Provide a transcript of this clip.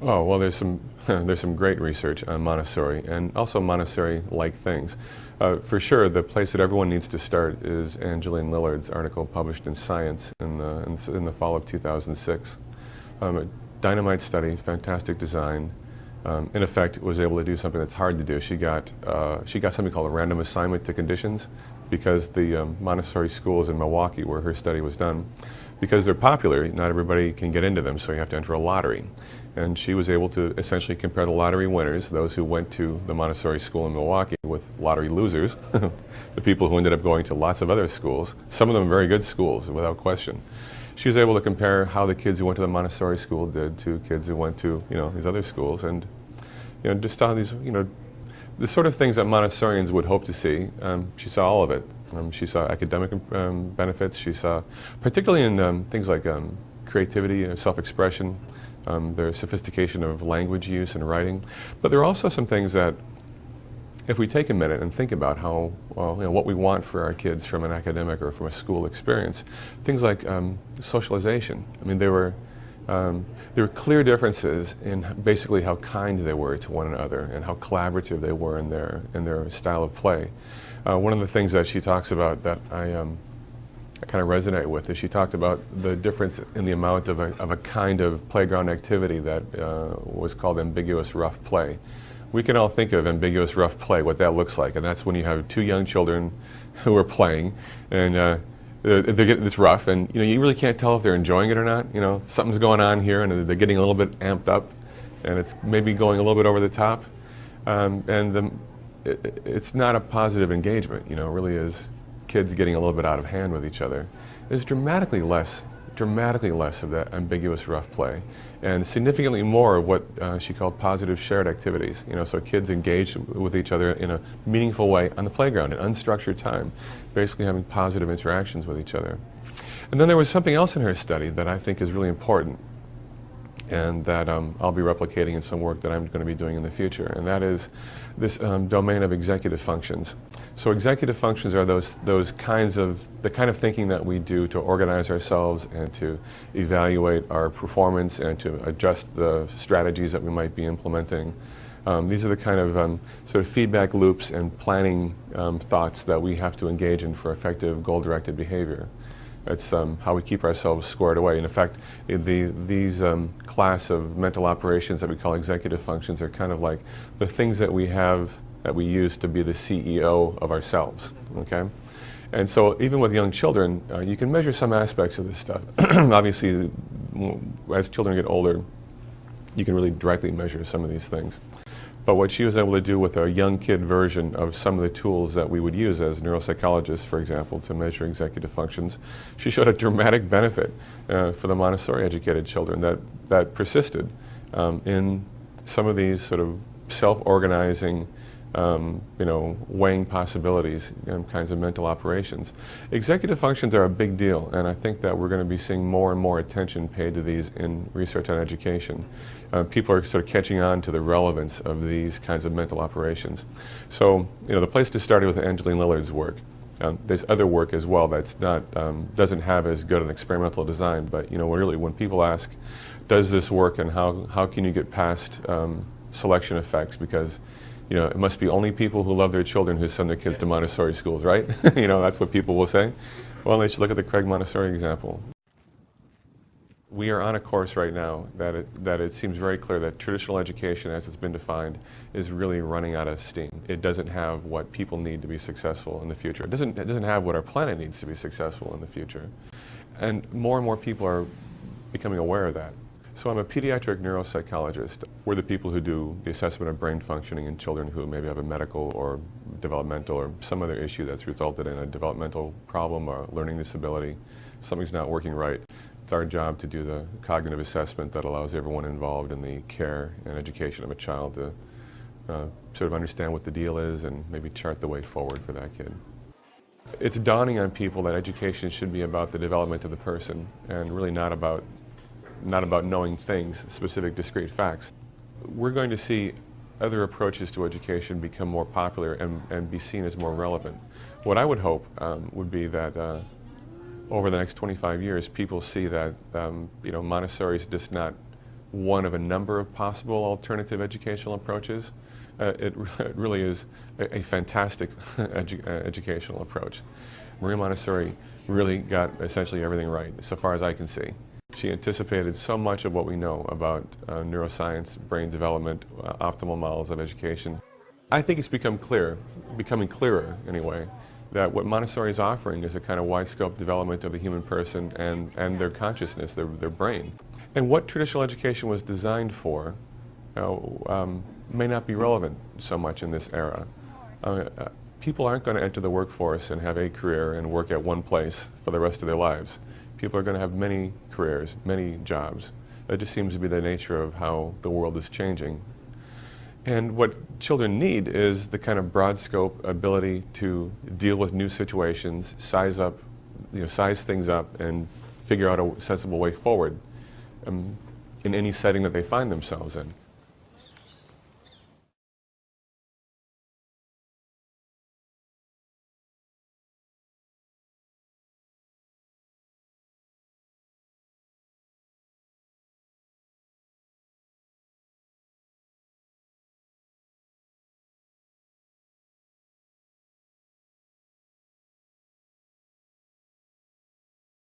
Oh, well, there's some there's some great research on Montessori and also Montessori-like things. For sure, the place that everyone needs to start is Angeline Lillard's article published in Science in the fall of 2006. A dynamite study, fantastic design. In effect, was able to do something that's hard to do. She got something called a random assignment to conditions because the Montessori schools in Milwaukee, where her study was done, because they're popular, not everybody can get into them, so you have to enter a lottery. And she was able to essentially compare the lottery winners, those who went to the Montessori school in Milwaukee, with lottery losers, the people who ended up going to lots of other schools, some of them very good schools, without question. She was able to compare how the kids who went to the Montessori school did to kids who went to, these other schools, and, just saw these, the sort of things that Montessorians would hope to see. She saw all of it. She saw academic benefits. She saw, particularly in things like creativity, self-expression, their sophistication of language use and writing. But there are also some things that, if we take a minute and think about how, what we want for our kids from an academic or from a school experience, things like socialization. I mean, there were clear differences in basically how kind they were to one another and how collaborative they were in their style of play. One of the things that she talks about that I kind of resonate with is she talked about the difference in the amount of a kind of playground activity that was called ambiguous rough play. We can all think of ambiguous rough play, what that looks like, and that's when you have two young children who are playing, and it's rough, and you really can't tell if they're enjoying it or not. Something's going on here, and they're getting a little bit amped up, and it's maybe going a little bit over the top, it's not a positive engagement. It really is kids getting a little bit out of hand with each other. There's dramatically less of that ambiguous rough play, and significantly more of what she called positive shared activities. So kids engage with each other in a meaningful way on the playground in unstructured time, basically having positive interactions with each other. And then there was something else in her study that I think is really important, and that I'll be replicating in some work that I'm going to be doing in the future, and that is this domain of executive functions. So executive functions are the kind of thinking that we do to organize ourselves and to evaluate our performance and to adjust the strategies that we might be implementing. These are the kind of sort of feedback loops and planning thoughts that we have to engage in for effective goal-directed behavior. It's how we keep ourselves squared away. And in fact, these class of mental operations that we call executive functions are kind of like the things that we use to be the CEO of ourselves, okay? And so even with young children, you can measure some aspects of this stuff. Obviously, as children get older, you can really directly measure some of these things. But what she was able to do with a young kid version of some of the tools that we would use as neuropsychologists, for example, to measure executive functions, she showed a dramatic benefit for the Montessori-educated children that persisted in some of these sort of self-organizing, weighing possibilities, kinds of mental operations. Executive functions are a big deal, and I think that we're going to be seeing more and more attention paid to these in research on education. People are sort of catching on to the relevance of these kinds of mental operations. So, the place to start is with Angeline Lillard's work. There's other work as well that's not doesn't have as good an experimental design, but really when people ask, does this work, and how can you get past selection effects, because it must be only people who love their children who send their kids to Montessori schools, right? That's what people will say. Well, they should look at the Craig Montessori example. We are on a course right now that it seems very clear that traditional education, as it's been defined, is really running out of steam. It doesn't have what people need to be successful in the future. It doesn't have what our planet needs to be successful in the future. And more people are becoming aware of that. So I'm a pediatric neuropsychologist. We're the people who do the assessment of brain functioning in children who maybe have a medical or developmental or some other issue that's resulted in a developmental problem or learning disability. Something's not working right. It's our job to do the cognitive assessment that allows everyone involved in the care and education of a child to sort of understand what the deal is and maybe chart the way forward for that kid. It's dawning on people that education should be about the development of the person and really not about knowing things, specific, discrete facts. We're going to see other approaches to education become more popular and be seen as more relevant. What I would hope would be that over the next 25 years, people see that Montessori is just not one of a number of possible alternative educational approaches. It really is a fantastic educational approach. Maria Montessori really got essentially everything right, so far as I can see. She anticipated so much of what we know about neuroscience, brain development, optimal models of education. I think it's becoming clearer anyway, that what Montessori is offering is a kind of wide-scope development of the human person and their consciousness, their brain. And what traditional education was designed for may not be relevant so much in this era. People aren't going to enter the workforce and have a career and work at one place for the rest of their lives. People are going to have many careers, many jobs. That just seems to be the nature of how the world is changing. And what children need is the kind of broad scope ability to deal with new situations, size things up, and figure out a sensible way forward in any setting that they find themselves in.